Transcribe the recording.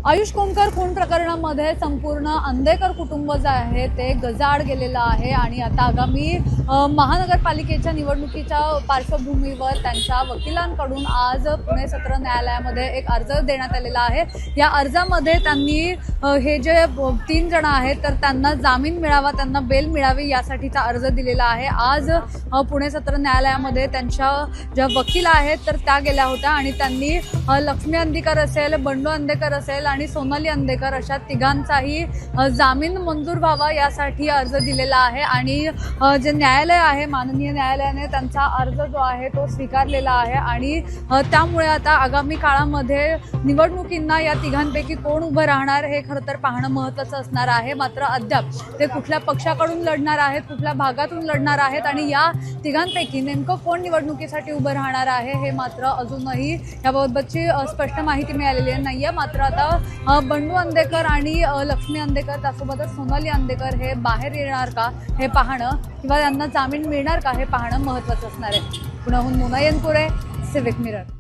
आयुष कोणकर खून प्रकरणामध्ये संपूर्ण अंधेकर कुटुंब जे आहे ते गजाआड गेलेलं आहे आणि आता आगामी महानगरपालिकेच्या निवडणुकीच्या पार्श्वभूमीवर त्यांच्या वकिलांकडून आज पुणे सत्र न्यायालयामध्ये एक अर्ज देण्यात आलेला आहे। या अर्जामध्ये त्यांनी हे जे 3 जण आहेत तर त्यांना जामीन मिळावा, त्यांना बेल मिळावी यासाठीचा अर्ज दिलेला आहे। आज पुणे सत्र न्यायालयामध्ये त्यांच्या ज्या वकील आहेत तर त्या गेल्या होत्या आणि त्यांनी लक्ष्मी अंधेकर असेल, बंडू अंधेकर असेल आणि सोनाली अंधेकर अशा तिघांचाही जामीन मंजूर व्हावा यासाठी अर्ज दिलेला आहे आणि जे न्यायालय आहे माननीय न्यायालयाने त्यांचा अर्ज जो आहे तो स्वीकारलेला आहे आणि त्यामुळे आता आगामी काळामध्ये निवडणुकींना या तिघांपैकी कोण उभं राहणार हे खरं तर पाहणं महत्त्वाचं असणार आहे। मात्र अद्याप ते कुठल्या पक्षाकडून लढणार आहेत, कुठल्या भागातून लढणार आहेत आणि या तिघांपैकी नेमकं कोण निवडणुकीसाठी उभं राहणार आहे हे मात्र अजूनही याबाबतची स्पष्ट माहिती मिळालेली नाहीये। मात्र आता बंडू अंधेकर आणि लक्ष्मी अंधेकर त्यासोबतच सोनाली अंधेकर हे बाहेर येणार का हे पाहणं किंवा त्यांना जामीन मिळणार का हे पाहणं महत्त्वाचं असणार आहे। पुण्याहून मोना येनपुरे, सिविक मिरर।